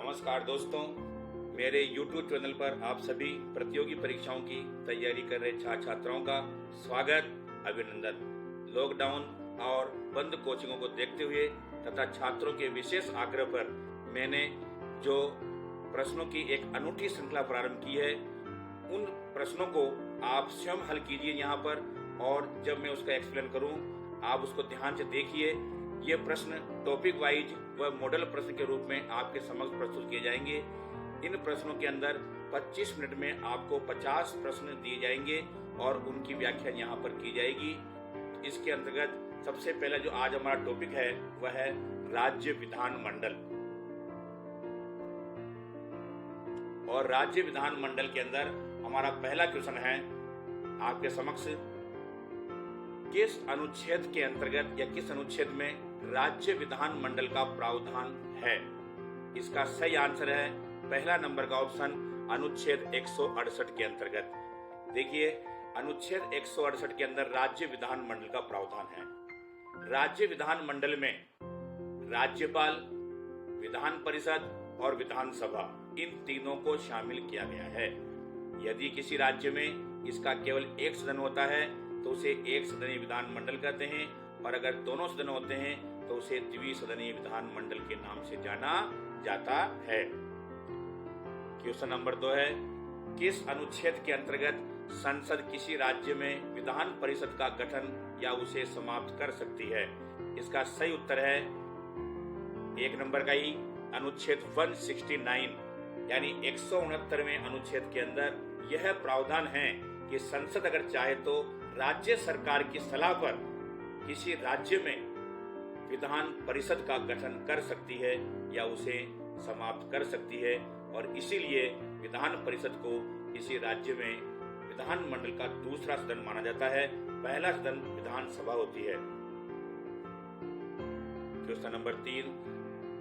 नमस्कार दोस्तों, मेरे YouTube चैनल पर आप सभी प्रतियोगी परीक्षाओं की तैयारी कर रहे छात्र छात्राओं का स्वागत, अभिनंदन। लॉकडाउन और बंद कोचिंगों को देखते हुए तथा छात्रों के विशेष आग्रह पर मैंने जो प्रश्नों की एक अनूठी श्रृंखला प्रारंभ की है, उन प्रश्नों को आप स्वयं हल कीजिए यहाँ पर, और जब मैं उसका एक्सप्लेन करूँ आप उसको ध्यान से देखिए। ये प्रश्न टॉपिक वाइज व मॉडल प्रश्न के रूप में आपके समक्ष प्रस्तुत किए जाएंगे। इन प्रश्नों के अंदर 25 मिनट में आपको 50 प्रश्न दिए जाएंगे और उनकी व्याख्या यहाँ पर की जाएगी। इसके अंतर्गत सबसे पहला जो आज हमारा टॉपिक है वह है राज्य विधान मंडल। और राज्य विधान मंडल के अंदर हमारा पहला क्वेश्चन है आपके समक्ष, किस अनुच्छेद के अंतर्गत या किस अनुच्छेद में राज्य विधान मंडल का प्रावधान है? इसका सही आंसर है पहला नंबर का ऑप्शन, अनुच्छेद 168 के अंतर्गत। देखिए, अनुच्छेद 168 के अंदर राज्य विधान मंडल का प्रावधान है। राज्य विधान मंडल में राज्यपाल, विधान परिषद और विधानसभा, इन तीनों को शामिल किया गया है। यदि किसी राज्य में इसका केवल एक सदन होता है तो उसे एक सदनीय विधान मंडल कहते हैं, और अगर दोनों सदन होते हैं तो उसे द्विसदनीय विधान मंडल के नाम से जाना जाता है। क्वेश्चन नंबर 2 है, किस अनुच्छेद के अंतर्गत संसद किसी राज्य में विधान परिषद का गठन या उसे समाप्त कर सकती है? इसका सही उत्तर है एक नंबर का ही, अनुच्छेद 169 यानी 169वें अनुच्छेद के अंदर यह प्रावधान है कि संसद अगर चाहे तो राज्य सरकार की सलाह पर किसी राज्य में विधान परिषद का गठन कर सकती है या उसे समाप्त कर सकती है, और इसीलिए विधान परिषद को किसी राज्य में विधान मंडल का दूसरा सदन माना जाता है। पहला सदन विधानसभा होती है। क्वेश्चन नंबर 3,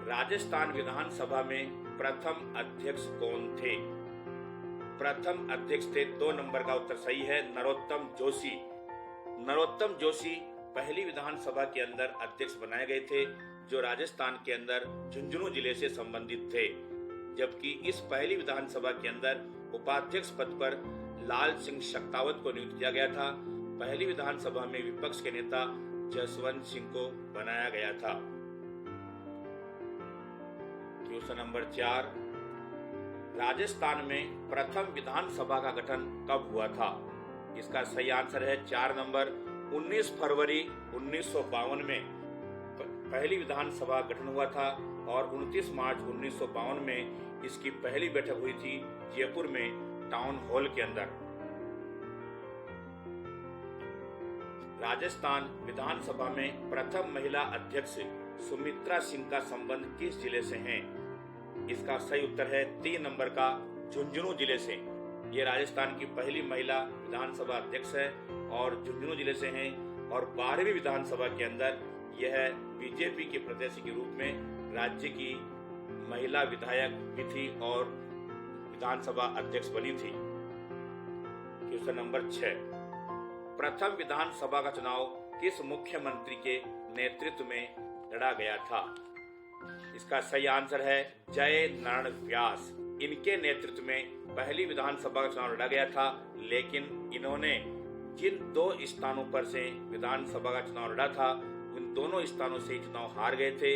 राजस्थान विधानसभा में प्रथम अध्यक्ष कौन थे? प्रथम अध्यक्ष थे, 2 नंबर का उत्तर सही है, नरोत्तम जोशी। नरोत्तम जोशी पहली विधानसभा के अंदर अध्यक्ष बनाए गए थे, जो राजस्थान के अंदर झुंझुनू जिले से संबंधित थे, जबकि इस पहली विधानसभा के अंदर उपाध्यक्ष पद पर लाल सिंह शक्तावत को नियुक्त किया गया था। पहली विधानसभा में विपक्ष के नेता जसवंत सिंह को बनाया गया था। क्वेश्चन नंबर 4, राजस्थान में प्रथम विधानसभा का गठन कब हुआ था? इसका सही आंसर है 4 नंबर, 19 फरवरी 1952 में पहली विधानसभा गठन हुआ था, और 29 मार्च 1952 में इसकी पहली बैठक हुई थी जयपुर में टाउन हॉल के अंदर। राजस्थान विधानसभा में प्रथम महिला अध्यक्ष सुमित्रा सिंह का संबंध किस जिले से है? इसका सही उत्तर है 3 नंबर का, झुंझुनू जिले से। ये राजस्थान की पहली महिला विधानसभा अध्यक्ष है और झुंझुनू जिले से हैं, और 12वीं विधानसभा के अंदर यह बीजेपी के प्रत्याशी के रूप में राज्य की महिला विधायक भी थी और विधानसभा अध्यक्ष बनी थी। क्वेश्चन नंबर 6, प्रथम विधानसभा का चुनाव किस मुख्यमंत्री के नेतृत्व में लड़ा गया था? इसका सही आंसर है जय नारायण व्यास। इनके नेतृत्व में पहली विधानसभा का चुनाव लड़ा गया था, लेकिन इन्होंने जिन 2 स्थानों पर से विधानसभा का चुनाव लड़ा था, उन दोनों स्थानों से चुनाव हार गए थे।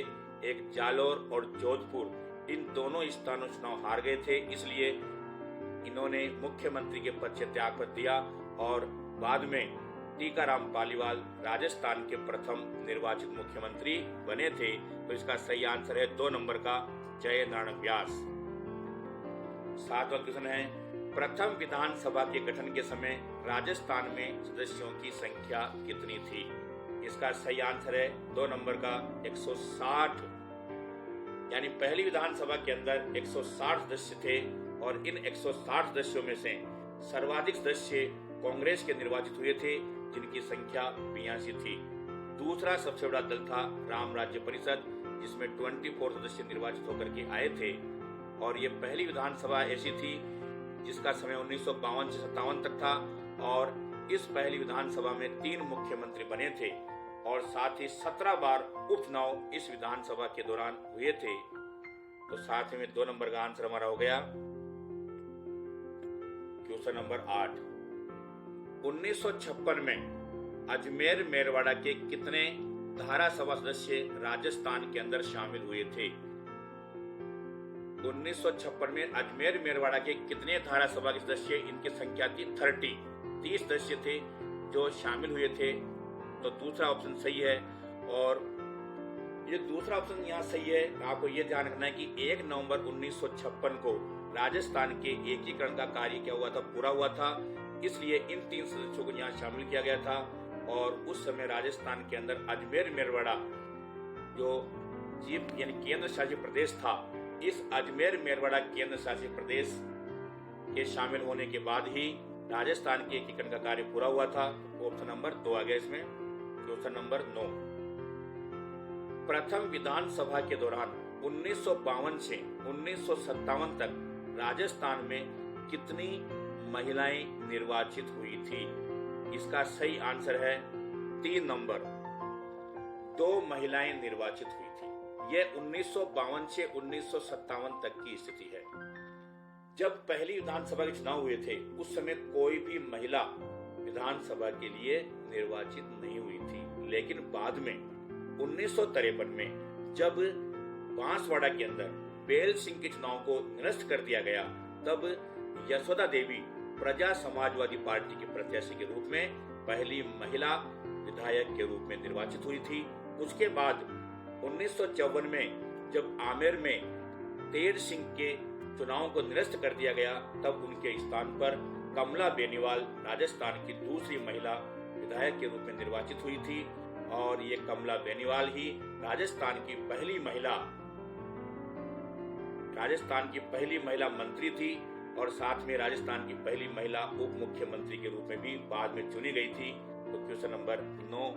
एक जालोर और जोधपुर, इन दोनों स्थानों से चुनाव हार गए थे, इसलिए इन्होंने मुख्यमंत्री के पद से त्यागपत्र दिया और बाद में टीकाराम पालीवाल राजस्थान के प्रथम निर्वाचित मुख्यमंत्री बने थे। तो इसका सही आंसर है 2 नंबर का, जय नारायण व्यास। 7वां क्वेश्चन है, प्रथम विधानसभा के गठन के समय राजस्थान में सदस्यों की संख्या कितनी थी? इसका सही आंसर है 2 नंबर का, 160। यानी पहली विधानसभा के अंदर 160 सदस्य थे, और इन 160 सदस्यों में से सर्वाधिक सदस्य कांग्रेस के निर्वाचित हुए थे, जिनकी संख्या 82 थी। दूसरा सबसे बड़ा दल था राम राज्य परिषद, जिसमें 24 सदस्य निर्वाचित होकर के आए थे, और ये पहली विधानसभा ऐसी थी जिसका समय 1952 से 57 तक था, और इस पहली विधानसभा में 3 मुख्यमंत्री बने थे, और साथ ही 17 बार उपचुनाव इस विधानसभा के दौरान हुए थे। तो साथ में 2 नंबर का आंसर हमारा हो गया क्वेश्चन नंबर 8। 1956 में अजमेर मेरवाड़ा के कितने धारा सभा सदस्य राजस्थान के अंदर शामिल हुए थे? 1956 में अजमेर मेरवाड़ा के कितने धारा सभा के सदस्य, इनकी संख्या थी 30 सदस्य थे जो शामिल हुए थे। तो दूसरा ऑप्शन सही है। और ये दूसरा ऑप्शन यहाँ सही है। आपको ये ध्यान रखना है कि 1 नवंबर 1956 को राजस्थान के एकीकरण का कार्य क्या हुआ था, पूरा हुआ था। इसलिए इन 3 सदस्यों को यहाँ शामिल किया गया था। और उस समय राजस्थान के अंदर अजमेर मेरवाड़ा जो यानी केंद्र शासित प्रदेश था, इस अजमेर मेरवाड़ा केंद्र शासित प्रदेश के शामिल होने के बाद ही राजस्थान के एकीकरण का कार्य पूरा हुआ था। ऑप्शन नंबर 2 आ गया इसमें। Question number 9। प्रथम विधानसभा के दौरान 1952 से 1957 तक राजस्थान में कितनी महिलाएं निर्वाचित हुई थी? इसका सही आंसर है 3 नंबर, 2 महिलाएं निर्वाचित हुई थी। यह 1952 से 1957 तक की स्थिति है। जब पहली विधानसभा के चुनाव हुए थे उस समय कोई भी महिला विधानसभा के लिए निर्वाचित नहीं हुई थी। लेकिन बाद में 1953 में जब बांसवाड़ा के अंदर बेल सिंह के चुनाव को निरस्त कर दिया गया, तब यशोदा देवी प्रजा समाजवादी पार्टी के प्रत्याशी के रूप में पहली महिला विधायक के रूप में निर्वाचित हुई थी। उसके बाद 1954 में जब आमेर में तेर सिंह के चुनाव को निरस्त कर दिया गया, तब उनके स्थान पर कमला बेनीवाल राजस्थान की दूसरी महिला विधायक के रूप में निर्वाचित हुई थी। और ये कमला बेनीवाल ही राजस्थान की पहली महिला मंत्री थी और साथ में राजस्थान की पहली महिला उप मुख्यमंत्री के रूप में भी बाद में चुनी गई थी। तो क्वेश्चन नंबर 9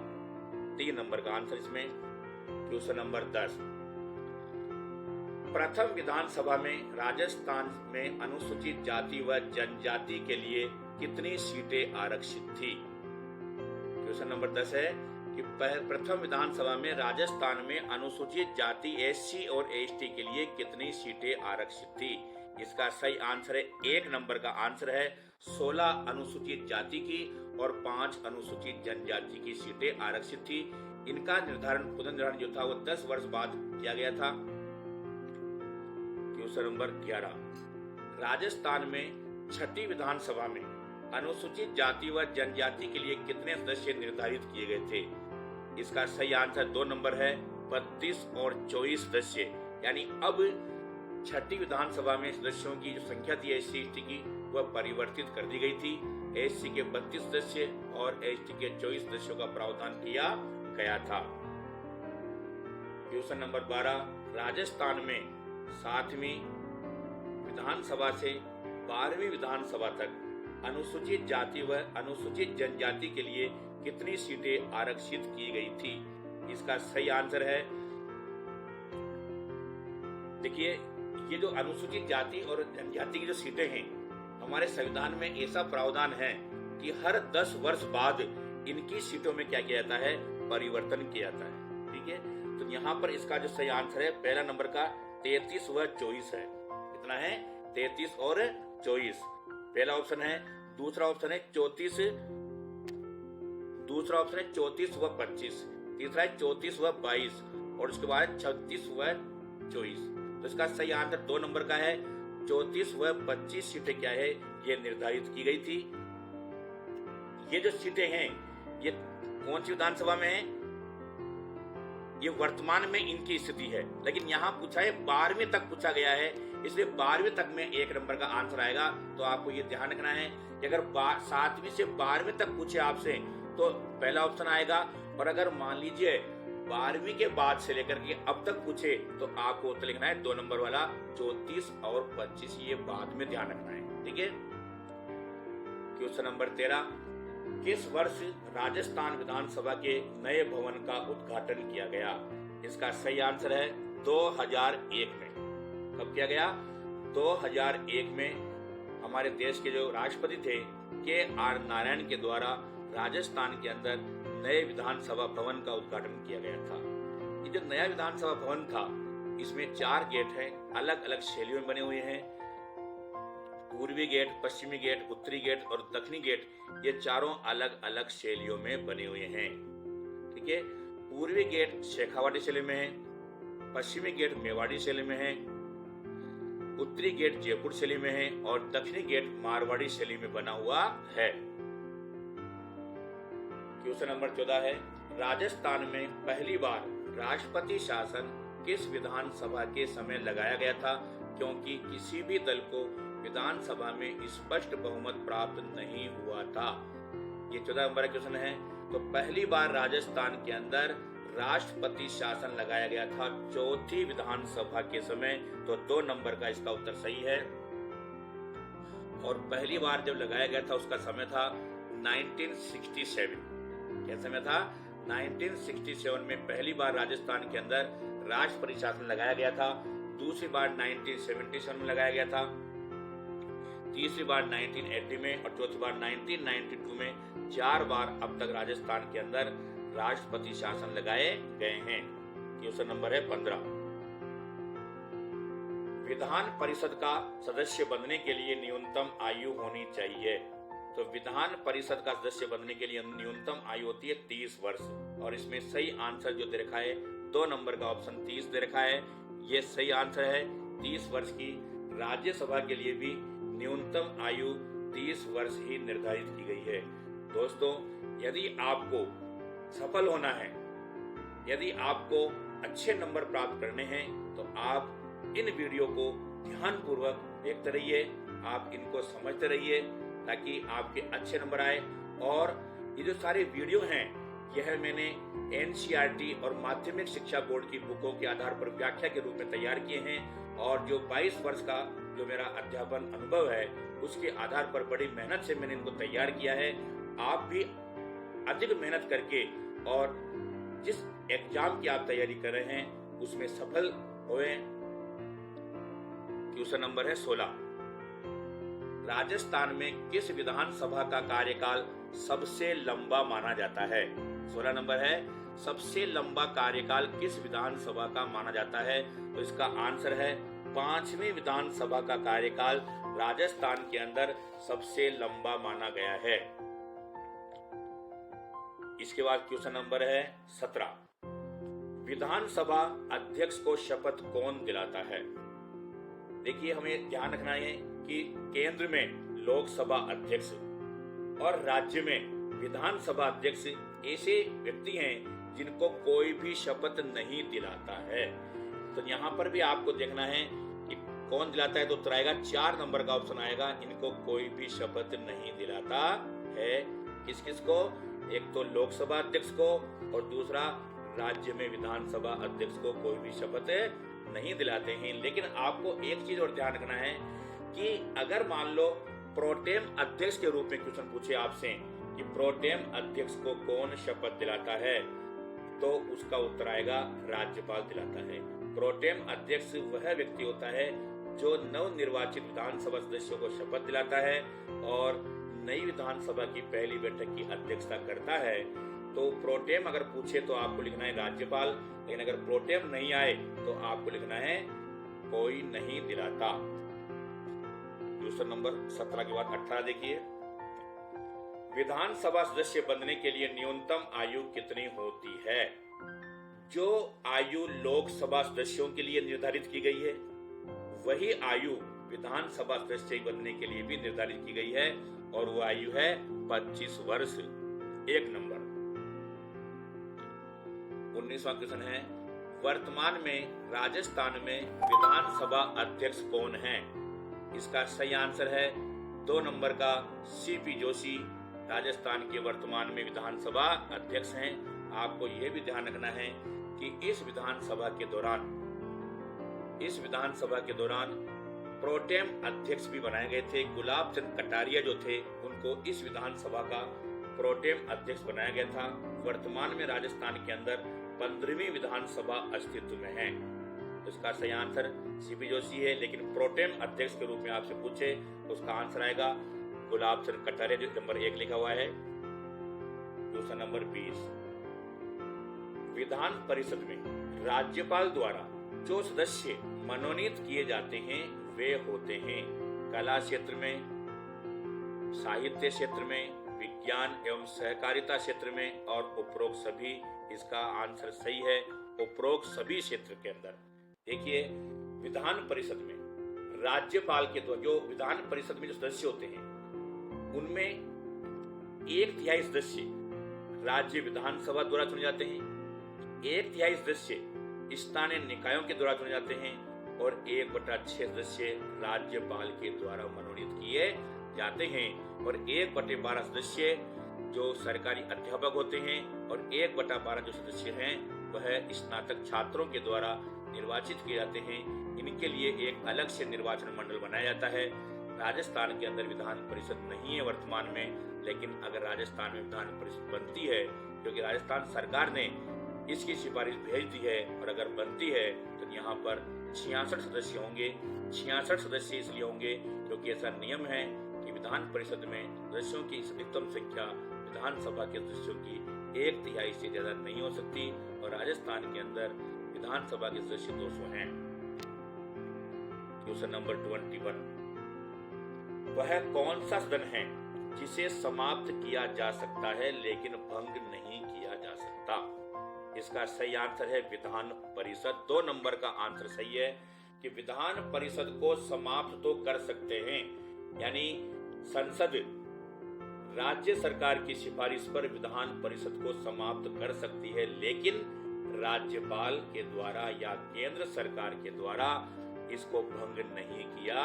3 नंबर का आंसर इसमें। Question number 10। प्रथम विधानसभा में राजस्थान में अनुसूचित जाति व जनजाति के लिए कितनी सीटें आरक्षित थी? क्वेश्चन नंबर 10 है कि प्रथम विधानसभा में राजस्थान में अनुसूचित जाति एससी और एसटी के लिए कितनी सीटें आरक्षित थी? इसका सही आंसर है 1 नंबर का आंसर है 16 अनुसूचित जाति की और 5 अनुसूचित जनजाति की सीटें आरक्षित थी। इनका पुनर्निर्धारण जो था वो 10 वर्ष बाद किया गया था। Question number 11। राजस्थान में 6ठी विधानसभा में अनुसूचित जाति व जनजाति के लिए कितने सदस्य निर्धारित किए गए थे? इसका सही आंसर 2 नंबर है 32 और 24 सदस्य। यानी अब 6ठी विधानसभा में सदस्यों की जो संख्या थी एससी एसटी की वह परिवर्तित कर दी गई थी। एससी के 32 सदस्य और एसटी के 24 सदस्यों का प्रावधान किया गया था। Question number 12। राजस्थान में 7वीं विधानसभा से 12वीं विधानसभा तक अनुसूचित जाति व अनुसूचित जनजाति के लिए कितनी सीटें आरक्षित की गई थी? इसका सही आंसर है, देखिए, ये जो अनुसूचित जाति और जनजाति की जो सीटें हैं, हमारे संविधान में ऐसा प्रावधान है कि हर 10 वर्ष बाद इनकी सीटों में क्या किया जाता है, परिवर्तन किया जाता है। ठीक है, तो यहाँ पर इसका जो सही आंसर है पहला नंबर का 33 व 24 है। कितना है? 33 और 24 पहला ऑप्शन है। दूसरा ऑप्शन है 34 व 25। तीसरा है 34 व 22 और उसके बाद 36 व 24। तो इसका सही आंसर 2 नंबर का है। 34 व 25 सीटें क्या है, ये निर्धारित की गई थी। ये जो सीटें हैं ये कौन सी विधानसभा में है? ये वर्तमान में इनकी स्थिति है, लेकिन यहाँ पूछा है 12वीं तक पूछा गया है, इसलिए 12वीं तक में 1 नंबर का आंसर आएगा। तो आपको ये ध्यान रखना है कि अगर 7वीं से 12वीं तक पूछे आपसे तो पहला ऑप्शन आएगा, और अगर मान लीजिए 12वीं के बाद से लेकर के अब तक पूछे तो आपको उत्तर लिखना है 2 नंबर वाला 34 और 25, ये बाद में ध्यान रखना है। ठीक है। Question number 13। किस वर्ष राजस्थान विधानसभा के नए भवन का उद्घाटन किया गया? इसका सही आंसर है 2001 में। कब किया गया? 2001 में हमारे देश के जो राष्ट्रपति थे के.आर. नारायण के द्वारा राजस्थान के अंदर नए विधानसभा भवन का उद्घाटन किया गया था। ये जो नया विधानसभा भवन था इसमें 4 गेट हैं, अलग अलग शैलियों में बने हुए हैं। पूर्वी गेट, पश्चिमी गेट, उत्तरी गेट और दक्षिणी गेट, ये चारों अलग अलग शैलियों में बने हुए हैं। ठीक है, पूर्वी गेट शेखावाटी शैली में है, पश्चिमी गेट मेवाड़ी शैली में है, उत्तरी गेट जयपुर शैली में है और दक्षिणी गेट मारवाड़ी शैली में बना हुआ है। क्वेश्चन नंबर 14 है, राजस्थान में पहली बार राष्ट्रपति शासन किस विधानसभा के समय लगाया गया था, क्योंकि किसी भी दल को विधानसभा में स्पष्ट बहुमत प्राप्त नहीं हुआ था। ये 14 नंबर का क्वेश्चन है। तो पहली बार राजस्थान के अंदर राष्ट्रपति शासन लगाया गया था चौथी विधानसभा के समय, तो 2 नंबर का इसका उत्तर सही है। और पहली बार जब लगाया गया था उसका समय था 1967। क्या समय था? 1967 में पहली बार राजस्थान के अंदर राष्ट्रपति शासन लगाया गया था। दूसरी बार 1977 में लगाया गया था, तीसरी बार 1980 में और चौथी बार 1992 में। 4 बार अब तक राजस्थान के अंदर राष्ट्रपति शासन लगाए गए हैं। क्वेश्चन नंबर है 15, विधान परिषद का सदस्य बनने के लिए न्यूनतम आयु होनी चाहिए। तो विधान परिषद का सदस्य बनने के लिए न्यूनतम आयु होती है 30 वर्ष। और इसमें सही आंसर जो दे रखा है 2 नंबर का ऑप्शन 30 दे रखा है, ये सही आंसर है। 30 वर्ष की राज्यसभा के लिए भी न्यूनतम आयु 30 वर्ष ही निर्धारित की गई है। दोस्तों, यदि आपको सफल होना है, यदि आपको अच्छे नंबर प्राप्त करने हैं, तो आप इन वीडियो को ध्यानपूर्वक देखते रहिए, आप इनको समझते रहिए ताकि आपके अच्छे नंबर आए। और ये जो सारे वीडियो हैं, यह मैंने एनसीईआरटी और माध्यमिक शिक्षा बोर्ड की बुकों के आधार पर व्याख्या के रूप में तैयार किए हैं। और जो 22 वर्ष का जो मेरा अध्यापन अनुभव है, उसके आधार पर बड़ी मेहनत से मैंने इनको तैयार किया है। आप भी अधिक मेहनत करके और जिस एग्जाम की आप तैयारी कर रहे हैं उसमें सफल होए। क्वेश्चन नंबर है 16, राजस्थान में किस विधानसभा का कार्यकाल सबसे लंबा माना जाता है? 16 नंबर है, सबसे लंबा कार्यकाल किस विधानसभा का माना जाता है? तो इसका आंसर है 5वीं विधानसभा का कार्यकाल राजस्थान के अंदर सबसे लंबा माना गया है। इसके बाद क्वेश्चन नंबर है 17, विधानसभा अध्यक्ष को शपथ कौन दिलाता है? देखिए, हमें ध्यान रखना है कि केंद्र में लोकसभा अध्यक्ष और राज्य में विधानसभा अध्यक्ष ऐसे व्यक्ति हैं जिनको कोई भी शपथ नहीं दिलाता है। तो यहाँ पर भी आपको देखना है कि कौन दिलाता है। तो उत्तर आएगा 4 नंबर का ऑप्शन आएगा, इनको कोई भी शपथ नहीं दिलाता है। किस किस को? एक तो लोकसभा अध्यक्ष को और दूसरा राज्य में विधानसभा अध्यक्ष को कोई भी शपथ नहीं दिलाते हैं। लेकिन आपको एक चीज और ध्यान रखना है कि अगर मान लो प्रोटेम अध्यक्ष के रूप में क्वेश्चन पूछे आपसे कि प्रोटेम अध्यक्ष को कौन शपथ दिलाता है, तो उसका उत्तर आएगा राज्यपाल दिलाता है। प्रोटेम अध्यक्ष वह व्यक्ति होता है जो नवनिर्वाचित विधानसभा सदस्यों को शपथ दिलाता है और नई विधानसभा की पहली बैठक की अध्यक्षता करता है। तो प्रोटेम अगर पूछे तो आपको लिखना है राज्यपाल, लेकिन अगर प्रोटेम नहीं आए तो आपको लिखना है कोई नहीं दिलाता। क्वेश्चन नंबर 17 के बाद 18 देखिए, विधानसभा सदस्य बनने के लिए न्यूनतम आयु कितनी होती है? जो आयु लोकसभा सदस्यों के लिए निर्धारित की गई है, वही आयु विधानसभा सदस्य बनने के लिए भी निर्धारित की गई है और वो आयु है 25 वर्ष। 1 नंबर। 19वां क्वेश्चन है, वर्तमान में राजस्थान में विधानसभा अध्यक्ष कौन है? इसका सही आंसर है 2 नंबर का सीपी जोशी राजस्थान के वर्तमान में विधानसभा अध्यक्ष हैं। आपको यह भी ध्यान रखना है कि इस विधानसभा के दौरान प्रोटेम अध्यक्ष भी बनाए गए थे। गुलाब चंद कटारिया जो थे उनको इस विधानसभा का प्रोटेम अध्यक्ष बनाया गया था। वर्तमान में राजस्थान के अंदर 15वीं विधानसभा अस्तित्व में है। इसका सही आंसर सीपी जोशी है, लेकिन प्रोटेम अध्यक्ष के रूप में आपसे पूछे तो उसका आंसर आएगा गुलाब चंद कटारिया, जो नंबर 1 लिखा हुआ है। क्वेश्चन नंबर 20, विधान परिषद में राज्यपाल द्वारा जो सदस्य मनोनीत किए जाते हैं वे होते हैं कला क्षेत्र में, साहित्य क्षेत्र में, विज्ञान एवं सहकारिता क्षेत्र में और उपरोक्त सभी। इसका आंसर सही है, उपरोक्त सभी क्षेत्र के अंदर। देखिए, विधान परिषद में राज्यपाल के द्वारा जो विधान परिषद में जो सदस्य होते हैं उनमें 1/3 सदस्य राज्य विधानसभा द्वारा चुने जाते हैं, 1/3 सदस्य स्थानीय निकायों के द्वारा चुने जाते हैं और 1/6 सदस्य राज्यपाल के द्वारा मनोनीत किए जाते हैं और 1/12 सदस्य जो सरकारी अध्यापक होते हैं और 1/12 जो सदस्य हैं वह स्नातक छात्रों के द्वारा निर्वाचित किए जाते हैं। इनके लिए एक अलग से निर्वाचन मंडल बनाया जाता है। राजस्थान के अंदर विधान परिषद नहीं है वर्तमान में, लेकिन अगर राजस्थान में विधान परिषद बनती है, क्योंकि राजस्थान सरकार ने इसकी सिफारिश भेज दी है और अगर बनती है तो यहाँ पर 66 सदस्य होंगे। 66 सदस्य इसलिए होंगे क्योंकि ऐसा नियम है कि विधान परिषद में सदस्यों की अधिकतम संख्या विधानसभा के सदस्यों की 1/3 से ज्यादा नहीं हो सकती और राजस्थान के अंदर विधानसभा के सदस्य 200 हैं। क्वेश्चन नंबर 21, वह कौन सा सदन है जिसे समाप्त किया जा सकता है लेकिन भंग नहीं किया जा सकता? इसका सही आंसर है विधान परिषद। 2 नंबर का आंसर सही है कि विधान परिषद को समाप्त तो कर सकते हैं, यानी संसद राज्य सरकार की सिफारिश पर विधान परिषद को समाप्त कर सकती है, लेकिन राज्यपाल के द्वारा या केंद्र सरकार के द्वारा इसको भंग नहीं किया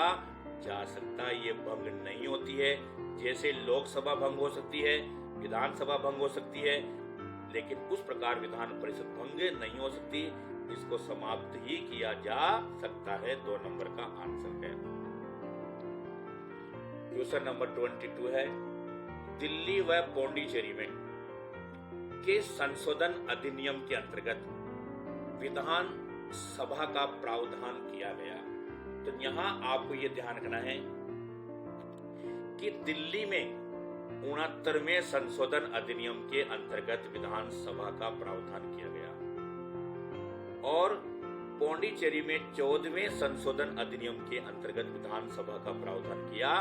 जा सकता। ये भंग नहीं होती है। जैसे लोकसभा भंग हो सकती है, विधानसभा भंग हो सकती है, लेकिन उस प्रकार विधान परिषद भंग नहीं हो सकती। इसको समाप्त ही किया जा सकता है। 2 नंबर का आंसर है। क्वेश्चन नंबर 22 है, दिल्ली व पौंडीचेरी में के संशोधन अधिनियम के अंतर्गत विधान सभा का प्रावधान किया गया। तो यहाँ आपको ये ध्यान रखना है कि दिल्ली में 69वें संशोधन अधिनियम के अंतर्गत विधानसभा का प्रावधान किया गया और पौंडीचेरी में 14वें संशोधन अधिनियम के अंतर्गत विधानसभा का प्रावधान किया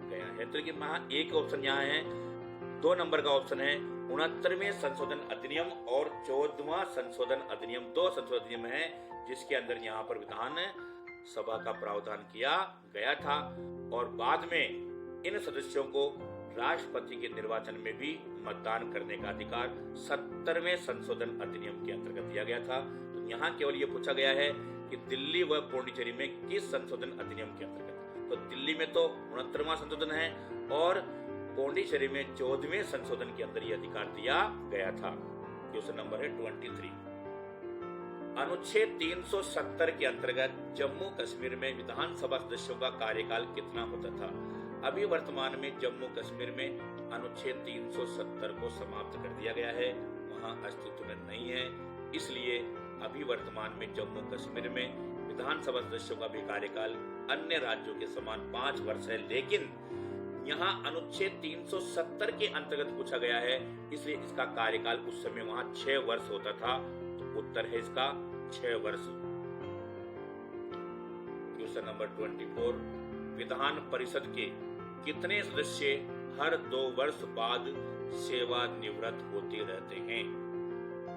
गया है। तो एक ऑप्शन यहाँ है, 2 नंबर का ऑप्शन है 69वें संशोधन अधिनियम और 14वां संशोधन अधिनियम। 2 संशोधन अधिनियम है जिसके अंदर यहाँ पर विधान सभा का प्रावधान किया गया था और बाद में इन सदस्यों को राष्ट्रपति के निर्वाचन में भी मतदान करने का अधिकार 70वें संशोधन अधिनियम के अंतर्गत दिया गया था। तो यहाँ केवल ये पूछा गया है कि दिल्ली व पौंडीचेरी में किस संशोधन अधिनियम के अंतर्गत। तो दिल्ली में तो 69वां संशोधन है और पौंडीचेरी में 14वें संशोधन के अंदर ये अधिकार दिया गया था। क्वेश्चन नंबर है 23, अनुच्छेद 370 के अंतर्गत जम्मू कश्मीर में विधानसभा सदस्यों का कार्यकाल कितना होता था? अभी वर्तमान में जम्मू कश्मीर में अनुच्छेद 370 को समाप्त कर दिया गया है, वहां अस्तित्व में नहीं है। इसलिए अभी वर्तमान में जम्मू कश्मीर में विधानसभा सदस्यों का भी कार्यकाल अन्य राज्यों के समान 5 वर्ष है, लेकिन यहाँ अनुच्छेद 370 के अंतर्गत पूछा गया है, इसलिए इसका कार्यकाल उस समय वहां 6 वर्ष होता था। तो उत्तर है इसका 6 वर्ष। क्वेश्चन नंबर 24, विधान परिषद के कितने सदस्य हर 2 वर्ष बाद सेवानिवृत्त होते रहते हैं?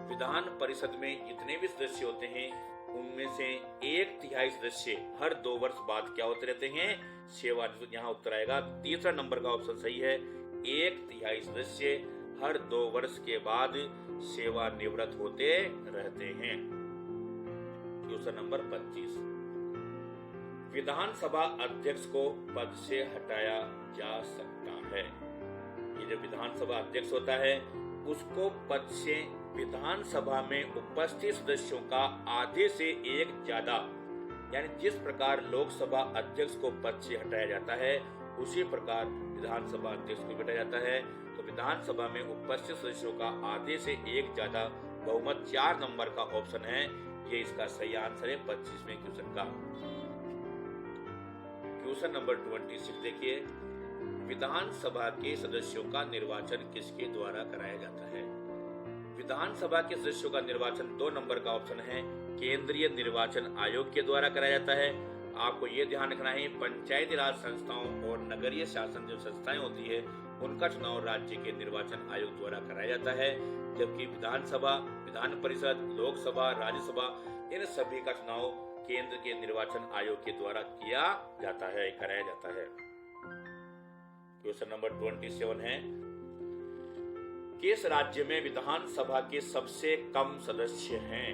विधान परिषद में जितने भी सदस्य होते हैं उनमें से 1/3 सदस्य हर 2 वर्ष बाद क्या होते रहते हैं? सेवानिवृत्त। यहाँ उत्तर आएगा 3रा नंबर का ऑप्शन सही है, 1/3 सदस्य हर 2 वर्ष के बाद सेवानिवृत्त होते रहते हैं। क्वेश्चन नंबर 25, विधानसभा अध्यक्ष को पद से हटाया जा सकता है। ये जो विधानसभा अध्यक्ष होता है उसको पद से विधानसभा में उपस्थित सदस्यों का आधे से 1 ज्यादा, यानी जिस प्रकार लोकसभा अध्यक्ष को पद से हटाया जाता है उसी प्रकार विधानसभा अध्यक्ष को हटाया जाता है। तो विधानसभा में उपस्थित सदस्यों का आधे से 1 ज्यादा बहुमत 4 नंबर का ऑप्शन है, ये इसका सही आंसर है 25वें क्वेश्चन का। क्वेश्चन नंबर 26 देखिए, विधानसभा के सदस्यों का निर्वाचन किसके द्वारा कराया जाता है? विधानसभा के सदस्यों का निर्वाचन 2 नंबर का ऑप्शन है केंद्रीय निर्वाचन आयोग के द्वारा कराया जाता है। आपको ये ध्यान रखना है पंचायती राज संस्थाओं और नगरीय शासन जो संस्थाएं होती है उनका चुनाव राज्य के निर्वाचन आयोग द्वारा कराया जाता है, जबकि विधानसभा, विधान परिषद, लोकसभा, राज्यसभा इन सभी का चुनाव केंद्र के निर्वाचन आयोग के द्वारा किया जाता है, कराया जाता है। क्वेश्चन नंबर 27 है, किस राज्य में विधानसभा के सबसे कम सदस्य हैं?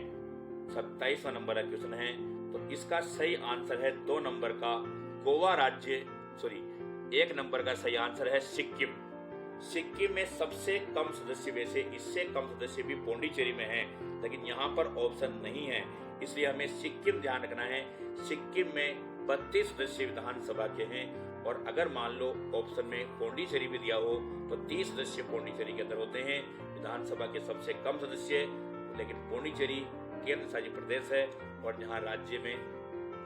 27वां नंबर का क्वेश्चन है, तो इसका सही आंसर है 2 नंबर का गोवा राज्य, 1 नंबर का सही आंसर है सिक्किम। सिक्किम में सबसे कम सदस्य, वैसे इससे कम सदस्य भी पौंडीचेरी में हैं, लेकिन यहाँ पर ऑप्शन नहीं है, इसलिए हमें सिक्किम ध्यान रखना है। सिक्किम में 32 सदस्य विधानसभा के हैं, और अगर मान लो ऑप्शन में पौंडीचेरी भी दिया हो तो 30 सदस्य पौंडीचेरी के अंदर होते हैं विधानसभा के सबसे कम सदस्य, लेकिन पौंडीचेरी केंद्र शासित प्रदेश है और जहाँ राज्य में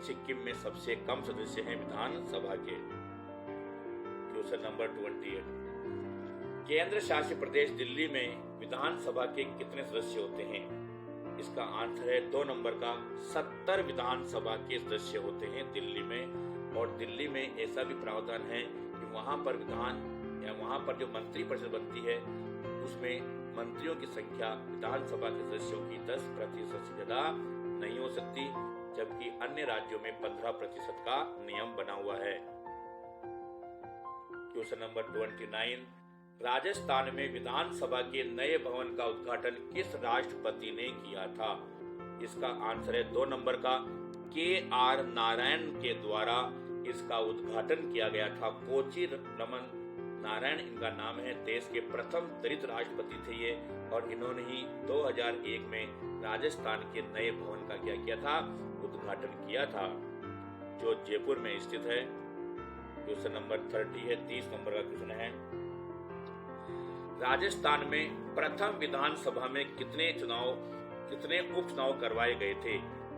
सिक्किम में सबसे कम सदस्य हैं विधानसभा के। क्वेश्चन नंबर 28, केंद्र शासित प्रदेश दिल्ली में विधानसभा के कितने सदस्य होते हैं? इसका आंसर है 2 नंबर का 70 विधानसभा के सदस्य होते हैं दिल्ली में। और दिल्ली में ऐसा भी प्रावधान है कि वहां पर विधान या वहां पर जो मंत्री परिषद बनती है उसमें मंत्रियों की संख्या विधानसभा के सदस्यों की 10% से ज्यादा नहीं हो सकती, जबकि अन्य राज्यों में 15% का नियम बना हुआ है। क्वेश्चन नंबर 29, राजस्थान में विधानसभा के नए भवन का उद्घाटन किस राष्ट्रपति ने किया था? इसका आंसर है 2 नंबर का KR नारायण के द्वारा इसका उद्घाटन किया गया था। कोची रमन नारायण इनका नाम है, देश के प्रथम दलित राष्ट्रपति थे ये, और इन्होंने ही 2001 में राजस्थान के नए भवन का क्या किया था? उद्घाटन किया था, जो जयपुर में स्थित है। क्वेश्चन नंबर 30 है, 30 नंबर का क्वेश्चन है, राजस्थान में प्रथम विधानसभा में कितने उपचुनाव करवाए गए थे?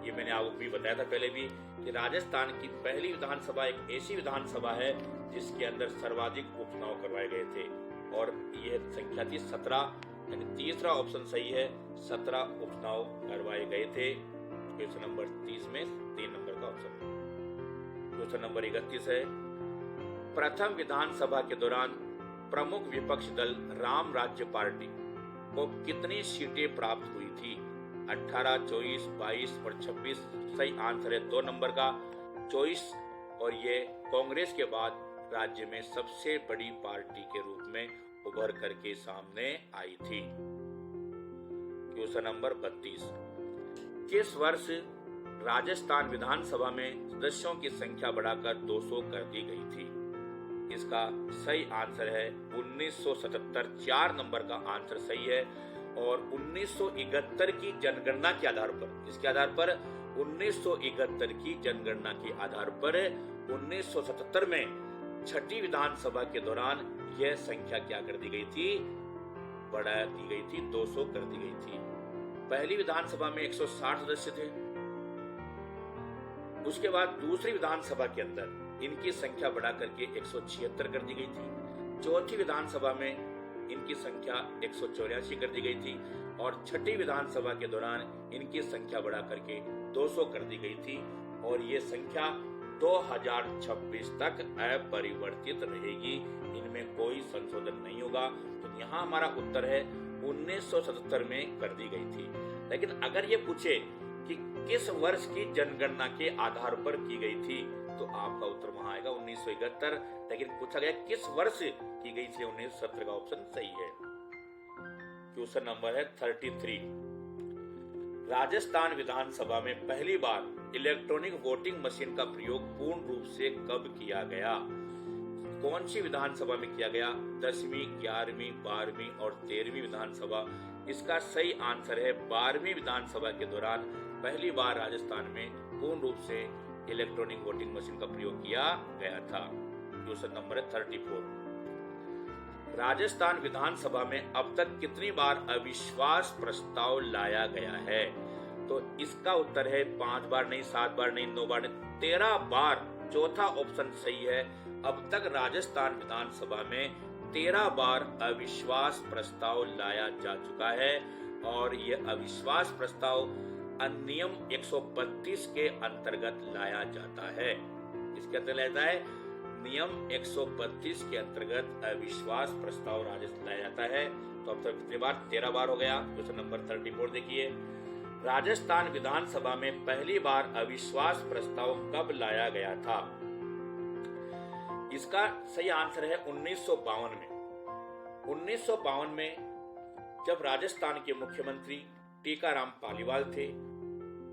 ये मैंने आपको भी बताया था पहले भी कि राजस्थान की पहली विधानसभा एक ऐसी विधानसभा है जिसके अंदर सर्वाधिक उपचुनाव करवाए गए थे, और यह संख्या थी 17, यानी तीसरा ऑप्शन सही है, 17 उपचुनाव करवाए गए थे। क्वेश्चन नंबर 30 में 3 नंबर का ऑप्शन। क्वेश्चन नंबर 31 है, प्रथम विधानसभा के दौरान प्रमुख विपक्ष दल राम राज्य पार्टी को कितनी सीटें प्राप्त हुई थी? 18, 24, 22 और 26। सही आंसर है 2 नंबर का 24, और ये कांग्रेस के बाद राज्य में सबसे बड़ी पार्टी के रूप में उभर करके सामने आई थी। क्वेश्चन नंबर 32, किस वर्ष राजस्थान विधानसभा में सदस्यों की संख्या बढ़ाकर 200 कर दी गई थी? इसका सही आंसर है 1977, 4 नंबर का आंसर सही है। और 1971 की जनगणना के आधार पर, इसके आधार पर 1971 की जनगणना के आधार पर 1977 में छठी विधानसभा के दौरान यह संख्या क्या कर दी गई थी? बढ़ा दी गई थी, 200 कर दी गई थी। पहली विधानसभा में 160 सदस्य थे, उसके बाद दूसरी विधानसभा के अंदर इनकी संख्या बढ़ा करके 176 कर दी गई थी। चौथी विधानसभा में इनकी संख्या 184 कर दी गई थी, और छठी विधानसभा के दौरान इनकी संख्या बढ़ा करके 200 कर दी गई थी, और ये संख्या 2026 तक अपरिवर्तित रहेगी, इनमें कोई संशोधन नहीं होगा। तो यहाँ हमारा उत्तर है 1977 में कर दी गई थी। लेकिन अगर ये पूछे कि किस वर्ष की जनगणना के आधार पर की गई थी, तो आपका उत्तर वहां आएगा 1971। लेकिन पूछा गया किस वर्ष की गई थी, 1970 का ऑप्शन सही है। क्वेश्चन नंबर है 33, राजस्थान विधानसभा में पहली बार इलेक्ट्रॉनिक वोटिंग मशीन का प्रयोग पूर्ण रूप से कब किया गया? कौन सी विधानसभा में किया गया? 10वीं, 11वीं, 12वीं और 13वीं विधानसभा। इसका सही आंसर है 12वीं विधानसभा के दौरान पहली बार राजस्थान में पूर्ण रूप से इलेक्ट्रॉनिक वोटिंग मशीन का प्रयोग किया गया था। क्वेश्चन नंबर 34, राजस्थान विधानसभा में अब तक कितनी बार अविश्वास प्रस्ताव लाया गया है? तो इसका उत्तर है 5 बार नहीं, 7 बार नहीं, 9 बार नहीं, 13 बार। चौथा ऑप्शन सही है। अब तक राजस्थान विधानसभा में 13 बार अविश्वास प्रस्ताव लाया जा चुका है। और यह अविश्वास प्रस्ताव अधिनियम 132 के अंतर्गत लाया जाता है। इसके अंतर्गत लाया जाता है नियम 132 के अंतर्गत अविश्वास प्रस्ताव लाया जाता है। तो अब तक कितनी बार? 13 बार हो गया। क्वेश्चन नंबर 34 देखिए, राजस्थान विधानसभा में पहली बार अविश्वास प्रस्ताव कब लाया गया था? इसका सही आंसर है 1952 में। 1952 में जब राजस्थान के मुख्यमंत्री टीकाराम पालीवाल थे,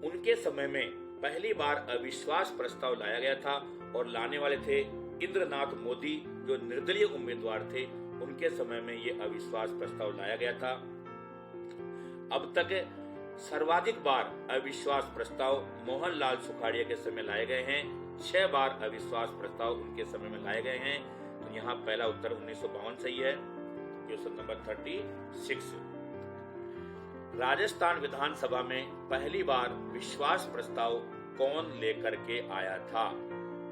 उनके समय में पहली बार अविश्वास प्रस्ताव लाया गया था और लाने वाले थे इंद्रनाथ मोदी, जो निर्दलीय उम्मीदवार थे। उनके समय में ये अविश्वास प्रस्ताव लाया गया था। अब तक सर्वाधिक बार अविश्वास प्रस्ताव मोहनलाल सुखाड़िया के समय लाए गए हैं। 6 बार अविश्वास प्रस्ताव उनके समय में लाए गए हैं। तो यहाँ पहला उत्तर 1952 सही है। क्वेश्चन नंबर 36, राजस्थान विधानसभा में पहली बार विश्वास प्रस्ताव कौन लेकर के आया था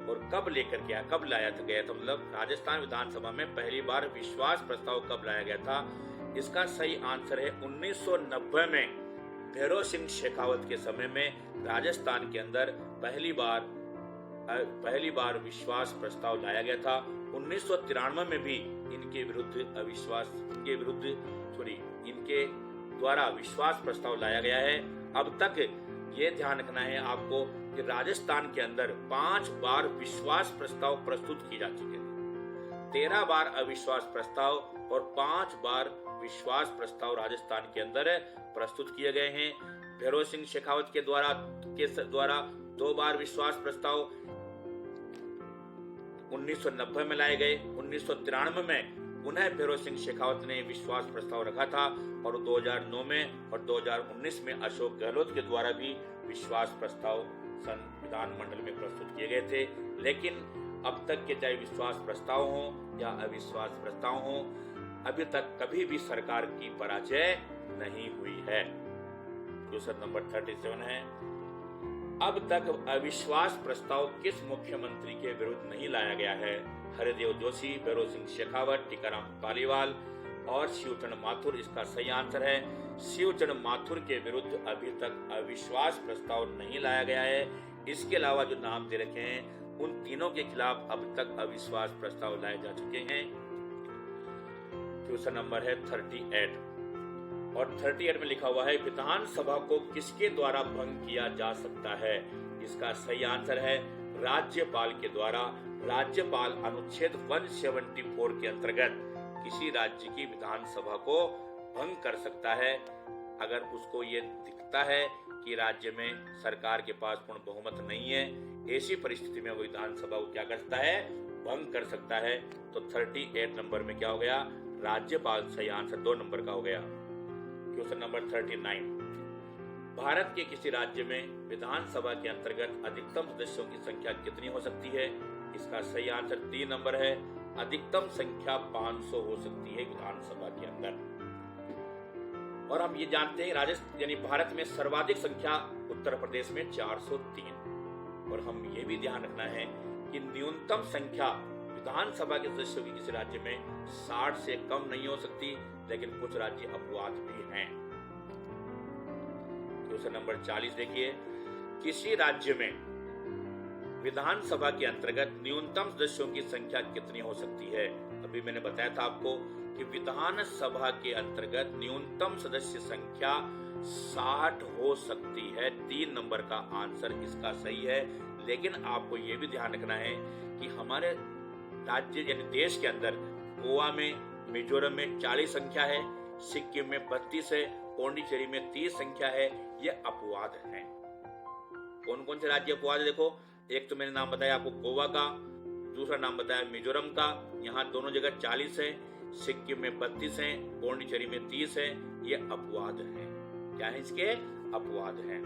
और कब लेकर के आया, कब लाया गया था? मतलब राजस्थान विधानसभा में पहली बार विश्वास प्रस्ताव कब लाया गया था? इसका सही आंसर है 1990 में भैरों सिंह शेखावत के समय में राजस्थान के अंदर पहली बार विश्वास प्रस्ताव लाया गया था। 1993 में भी इनके द्वारा विश्वास प्रस्ताव लाया गया है। अब तक ये ध्यान रखना है आपको कि राजस्थान के अंदर 5 बार विश्वास प्रस्ताव प्रस्तुत किए जा चुके हैं। 13 बार अविश्वास प्रस्ताव और 5 बार विश्वास प्रस्ताव राजस्थान के अंदर प्रस्तुत किए गए हैं। भैरों सिंह शेखावत के द्वारा 2 बार विश्वास प्रस्ताव 1990 में लाए गए। 1993 में पुनः भैरों सिंह शेखावत ने विश्वास प्रस्ताव रखा था और 2009 में और 2019 में अशोक गहलोत के द्वारा भी विश्वास प्रस्ताव विधानमंडल में प्रस्तुत किए गए थे। लेकिन अब तक के चाहे विश्वास प्रस्ताव हो या अविश्वास प्रस्ताव हो, अभी तक कभी भी सरकार की पराजय नहीं हुई है। क्वेश्चन नंबर 37 है, अब तक अविश्वास प्रस्ताव किस मुख्यमंत्री के विरुद्ध नहीं लाया गया है? हरिदेव जोशी, भैरों सिंह शेखावत, टीकाराम पालीवाल और शिवचरण माथुर। इसका सही आंसर है शिवचरण माथुर के विरुद्ध अभी तक अविश्वास प्रस्ताव नहीं लाया गया है। इसके अलावा जो नाम दे रखे हैं उन तीनों के खिलाफ अब तक अविश्वास प्रस्ताव लाए जा चुके हैं। क्वेश्चन नंबर है 38 और 38 में लिखा हुआ है विधानसभा को किसके द्वारा भंग किया जा सकता है? इसका सही आंसर है राज्यपाल के द्वारा। राज्यपाल अनुच्छेद 174 के अंतर्गत किसी राज्य की विधानसभा को भंग कर सकता है अगर उसको ये दिखता है कि राज्य में सरकार के पास पूर्ण बहुमत नहीं है। ऐसी परिस्थिति में वो विधानसभा को क्या कर सकता है? भंग कर सकता है। तो 38 नंबर में क्या हो गया? राज्यपाल। सही आंसर 2 नंबर का हो गया। क्वेश्चन नंबर 39, भारत के किसी राज्य में विधानसभा के अंतर्गत अधिकतम सदस्यों की संख्या कितनी हो सकती है? इसका सही आंसर 3 नंबर है। अधिकतम संख्या 500 हो सकती है विधानसभा के अंदर। और हम ये जानते हैं यानी भारत में सर्वाधिक संख्या उत्तर प्रदेश में 403। और हम ये भी ध्यान रखना है कि न्यूनतम संख्या विधानसभा के सदस्यों की किसी राज्य में 60 से कम नहीं हो सकती, लेकिन कुछ राज्य अपवाद भी हैं। क्वेश्चन नंबर 40 देखिए, किसी राज्य में विधानसभा के अंतर्गत न्यूनतम सदस्यों की संख्या कितनी हो सकती है? अभी मैंने बताया था आपको कि विधानसभा के अंतर्गत न्यूनतम सदस्य संख्या 60 हो सकती है। 3 नंबर का आंसर इसका सही है। लेकिन आपको यह भी ध्यान रखना है कि हमारे राज्य यानी देश के अंदर गोवा में, मिजोरम में 40 संख्या है, सिक्किम में 32 है, पौंडीचेरी में 30 संख्या है। ये अपवाद हैं। कौन कौन से राज्य अपवाद है? देखो, एक तो मैंने नाम बताया आपको गोवा का, दूसरा नाम बताया मिजोरम का। यहाँ दोनों जगह 40 है, सिक्किम में 32 है, पौंडीचेरी में 30 है। ये अपवाद हैं। क्या है? इसके अपवाद हैं।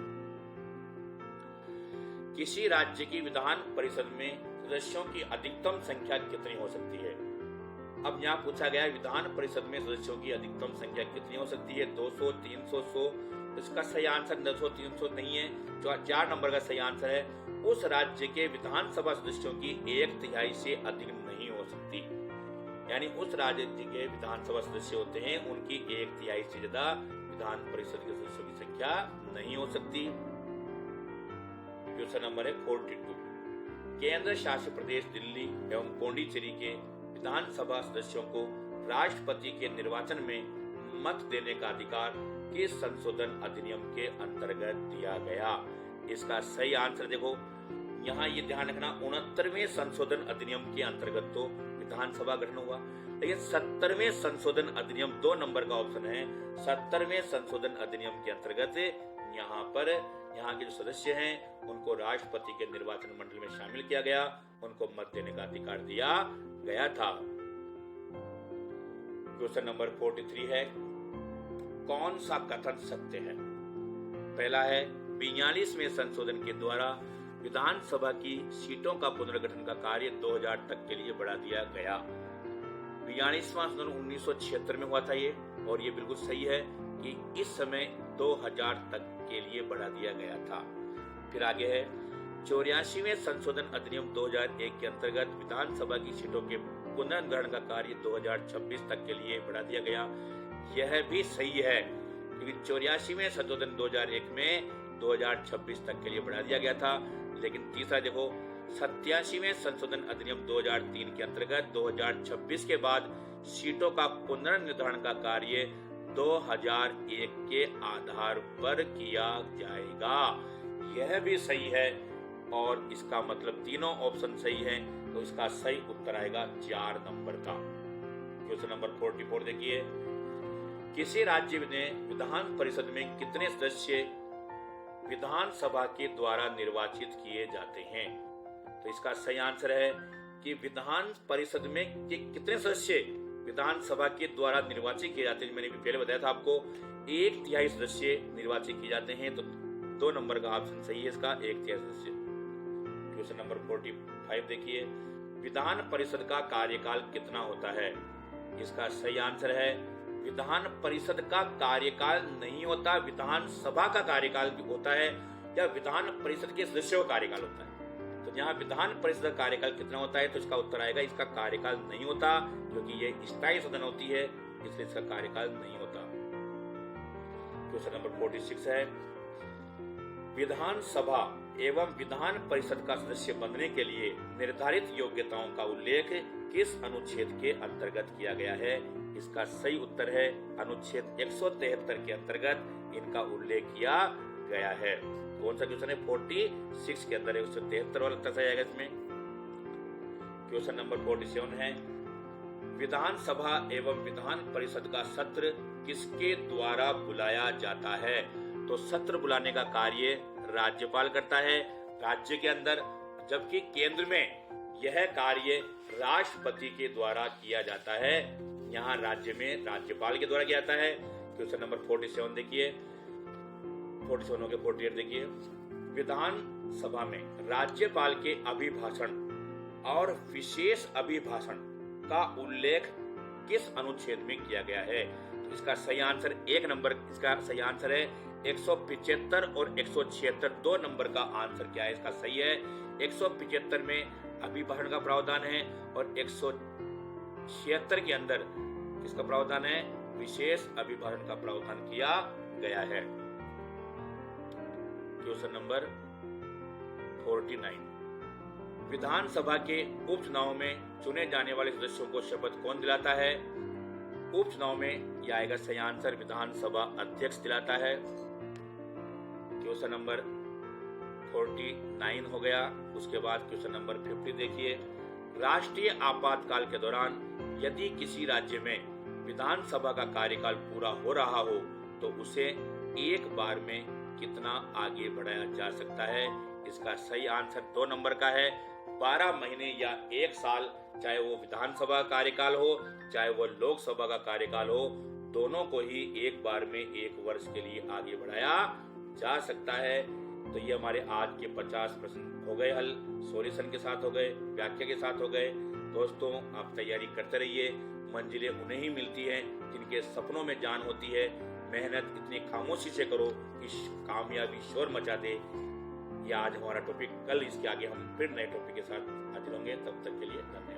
किसी राज्य की विधान परिषद में सदस्यों की अधिकतम संख्या कितनी हो सकती है? अब यहाँ पूछा गया विधान परिषद में सदस्यों की अधिकतम संख्या कितनी हो सकती है? 200, 300, 100। इसका सही आंसर 200, 300 नहीं है। जो 4 नंबर का सही आंसर है उस राज्य के विधानसभा सदस्यों की 1/3 से अधिक नहीं हो सकती। यानी उस राज्य के विधानसभा सदस्य होते हैं उनकी 1/3 से ज्यादा विधान परिषद के सदस्यों की संख्या नहीं हो सकती। क्वेश्चन नंबर है 42। केंद्र शासित प्रदेश दिल्ली एवं पौंडीचेरी के विधानसभा सदस्यों को राष्ट्रपति के निर्वाचन में मत देने का अधिकार किस संशोधन अधिनियम के अंतर्गत दिया गया? इसका सही आंसर देखो, यहाँ ये ध्यान रखना 69वें संशोधन अधिनियम के अंतर्गत तो विधानसभा गठन हुआ, लेकिन 70वें संशोधन अधिनियम 2 नंबर का ऑप्शन है। 70वें संशोधन अधिनियम के अंतर्गत यहाँ पर यहाँ के जो सदस्य हैं उनको राष्ट्रपति के निर्वाचन मंडल में शामिल किया गया, उनको मत देने का अधिकार दिया गया था। क्वेश्चन नंबर 43 है, कौन सा कथन सत्य है? पहला है 42वें संशोधन के द्वारा विधानसभा की सीटों का पुनर्गठन का कार्य 2000 तक के लिए बढ़ा दिया गया। 42वां संशोधन 1976 में हुआ था ये, और ये बिल्कुल सही है कि इस समय 2000 तक के लिए बढ़ा दिया गया था। फिर आगे है 84वें संशोधन अधिनियम 2001 के अंतर्गत विधानसभा की सीटों के पुनर्गठन का कार्य 2026 तक के लिए बढ़ा दिया गया। यह भी सही है क्योंकि 84वें संशोधन 2001 में 2026 तक के लिए बढ़ा दिया गया था। लेकिन तीसरा देखो, 87वें संशोधन अधिनियम 2003 के अंतर्गत 2026 के बाद सीटों का पुनर्निर्धारण का कार्य 2001 के आधार पर किया जाएगा। यह भी सही है, और इसका मतलब तीनों ऑप्शन सही है, तो इसका सही उत्तर आएगा 4 नंबर का। क्वेश्चन नंबर 44 देखिए, किसी राज्य में विधान परिषद में कितने सदस्य विधानसभा के द्वारा निर्वाचित किए जाते हैं? तो इसका सही आंसर है कि विधान परिषद में कितने सदस्य विधानसभा के द्वारा निर्वाचित किए जाते हैं। मैंने भी पहले बताया था आपको, 1/3 सदस्य निर्वाचित किए जाते हैं, तो 2 नंबर का ऑप्शन सही है इसका, 1/3 सदस्य। क्वेश्चन नंबर 45 देखिए, विधान परिषद का कार्यकाल कितना होता है? इसका सही आंसर है विधान परिषद का कार्यकाल नहीं होता, विधानसभा का कार्यकाल होता है, या विधान परिषद के सदस्यों का कार्यकाल होता है। तो यहाँ विधान परिषद का कार्यकाल कितना होता है, तो इसका उत्तर आएगा इसका कार्यकाल नहीं होता, क्योंकि ये स्थायी सदन होती है, इसलिए इसका कार्यकाल नहीं होता। क्वेश्चन नंबर 46 है, विधानसभा एवं विधान परिषद का सदस्य बनने के लिए निर्धारित योग्यताओं का उल्लेख किस अनुच्छेद के अंतर्गत किया गया है? इसका सही उत्तर है अनुच्छेद 173 के अंतर्गत इनका उल्लेख किया गया है। कौन सा क्वेश्चन है? 46 के अंदर 173 वाला उत्तर सही आएगा इसमें। क्वेश्चन नंबर 47 है, विधानसभा एवं विधान परिषद का सत्र किसके द्वारा बुलाया जाता है? तो सत्र बुलाने का कार्य राज्यपाल करता है राज्य के अंदर, जबकि केंद्र में यह कार्य राष्ट्रपति के द्वारा किया जाता है। यहाँ राज्य में राज्यपाल के द्वारा किया जाता है। क्वेश्चन नंबर 47 देखिए, 47 हो गए, 48 देखिए, विधानसभा में राज्यपाल के अभिभाषण और विशेष अभिभाषण का उल्लेख किस अनुच्छेद में किया गया है? तो इसका सही आंसर 1 नंबर, इसका सही आंसर है 175 और 176। 2 नंबर का आंसर क्या है? इसका सही है 175 में अभिभाषण का प्रावधान है, और 176 के अंदर किसका प्रावधान है? विशेष अभिभाषण का प्रावधान किया गया है। क्वेश्चन नंबर 49, विधानसभा के उपचुनाव में चुने जाने वाले सदस्यों को शपथ कौन दिलाता है? उपचुनाव में यह आएगा सही आंसर विधानसभा अध्यक्ष दिलाता है। क्वेश्चन नंबर 49 हो गया। उसके बाद क्वेश्चन नंबर 50 देखिए, राष्ट्रीय आपातकाल के दौरान यदि किसी राज्य में विधानसभा का कार्यकाल पूरा हो रहा हो तो उसे एक बार में कितना आगे बढ़ाया जा सकता है? इसका सही आंसर 2 नंबर का है 12 महीने या 1 साल, चाहे वो विधानसभा कार्यकाल हो चाहे वो लोकसभा का कार्यकाल हो, दोनों को ही एक बार में 1 वर्ष के लिए आगे बढ़ाया जा सकता है। तो ये हमारे आज के 50 प्रश्न हो गए हल, सॉल्यूशन के साथ हो गए, व्याख्या के साथ हो गए। दोस्तों आप तैयारी करते रहिए, मंजिलें उन्हें ही मिलती हैं जिनके सपनों में जान होती है। मेहनत इतनी खामोशी से करो कि कामयाबी शोर मचा दे। ये आज हमारा टॉपिक, कल इसके आगे हम फिर नए टॉपिक के साथ हाजिर होंगे। तब तक के लिए धन्यवाद।